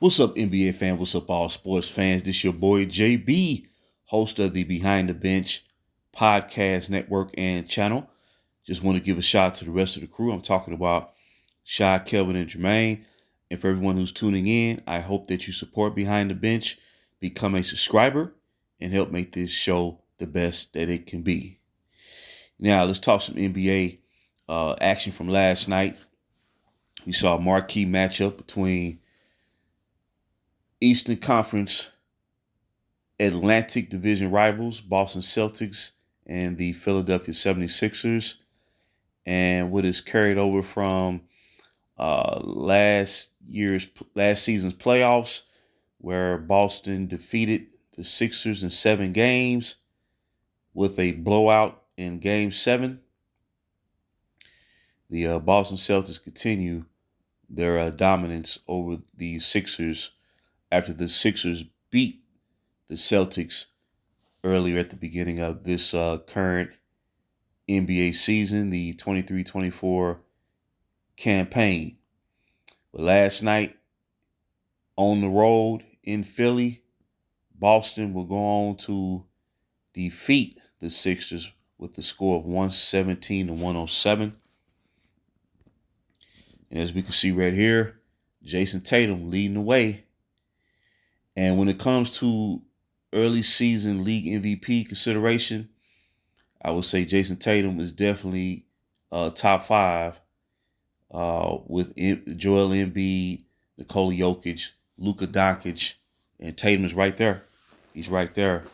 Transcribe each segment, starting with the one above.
What's up, NBA fan? What's up, all sports fans? This your boy JB, host of the Behind the Bench podcast network and channel. Just want to give a shout out to the rest of the crew. I'm talking about Shy, Kelvin, and Jermaine. And for everyone who's tuning in, I hope that you support Behind the Bench, become a subscriber, and help make this show the best that it can be. Now, let's talk some NBA action from last night. We saw a marquee matchup between Eastern Conference Atlantic Division rivals, Boston Celtics and the Philadelphia 76ers. And what is carried over from last season's playoffs, where Boston defeated the Sixers in 7 games with a blowout in Game 7. The Boston Celtics continue their dominance over the Sixers after the Sixers beat the Celtics earlier at the beginning of this current NBA season, the 23-24 campaign. But last night, on the road in Philly, Boston will go on to defeat the Sixers with the score of 117-107. And as we can see right here, Jason Tatum leading the way. And when it comes to early season league MVP consideration, I would say Jason Tatum is definitely top 5 with Joel Embiid, Nikola Jokic, Luka Doncic, and Tatum is right there. He's right there.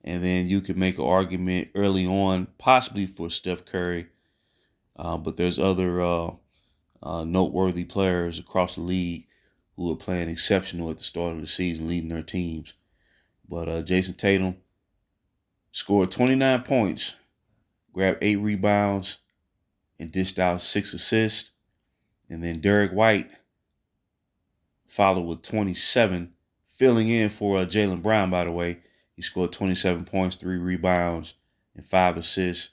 And then you could make an argument early on, possibly for Steph Curry, but there's other noteworthy players across the league who are playing exceptional at the start of the season, leading their teams. But Jason Tatum scored 29 points, grabbed 8 rebounds, and dished out 6 assists. And then Derek White followed with 27, filling in for Jaylen Brown, by the way. He scored 27 points, 3 rebounds, and 5 assists.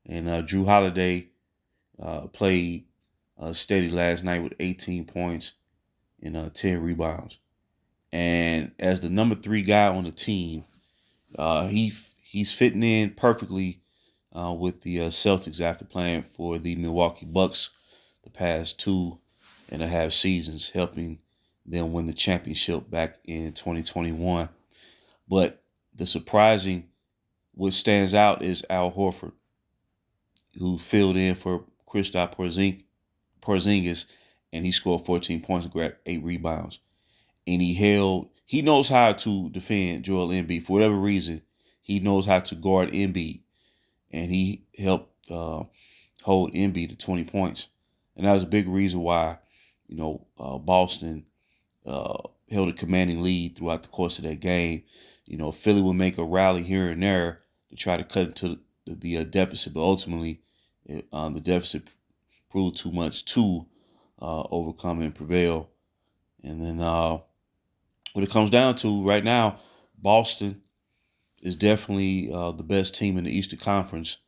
And Jrue Holiday played steady last night with 18 points and 10 rebounds. And as the number 3 guy on the team, he's fitting in perfectly with the Celtics after playing for the Milwaukee Bucks the past 2.5 seasons, helping them win the championship back in 2021. But what stands out is Al Horford, who filled in for Kristaps Porzingis, and he scored 14 points and grabbed 8 rebounds. And he knows how to defend Joel Embiid. For whatever reason, he knows how to guard Embiid. And he helped hold Embiid to 20 points. And that was a big reason why, Boston held a commanding lead throughout the course of that game. Philly would make a rally here and there to try to cut into the deficit, but ultimately the deficit proved too much to overcome and prevail. And then what it comes down to right now, Boston is definitely the best team in the Eastern Conference,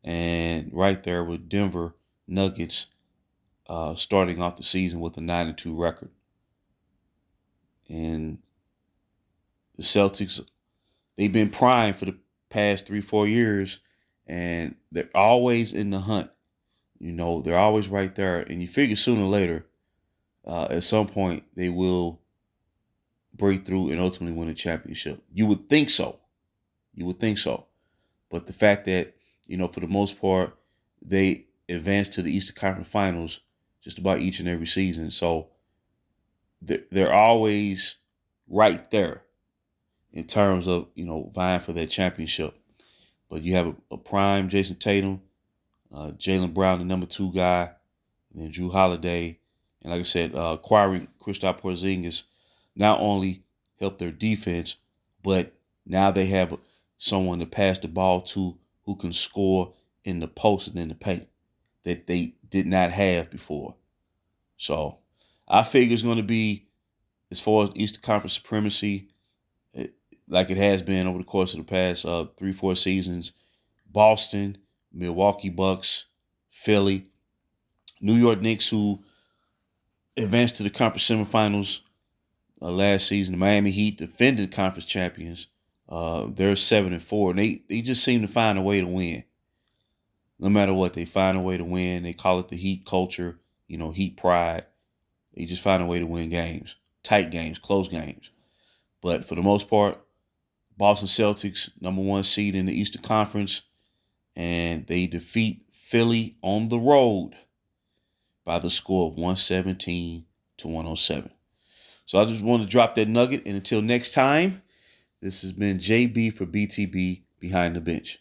and right there with Denver Nuggets starting off the season with a 9-2 record. And the Celtics, they've been primed for the past 3-4 years, and they're always in the hunt. They're always right there, and you figure sooner or later, at some point, they will break through and ultimately win a championship. You would think so. But the fact that, for the most part, they advance to the Eastern Conference Finals just about each and every season. So they're always right there in terms of, vying for that championship. But you have a prime Jason Tatum, Jaylen Brown, the number 2 guy, and then Jrue Holiday. And like I said, acquiring Kristaps Porzingis not only helped their defense, but now they have someone to pass the ball to who can score in the post and in the paint that they did not have before. So I figure it's going to be, as far as Eastern Conference supremacy, like it has been over the course of the past 3-4 seasons, Boston, Milwaukee Bucks, Philly, New York Knicks, who advanced to the conference semifinals last season. The Miami Heat defended conference champions. They're 7-4, and they just seem to find a way to win. No matter what, they find a way to win. They call it the Heat culture, Heat pride. They just find a way to win games, tight games, close games. But for the most part, Boston Celtics, number 1 seed in the Eastern Conference, and they defeat Philly on the road by the score of 117-107. So I just wanted to drop that nugget. And until next time, this has been JB for BTB Behind the Bench.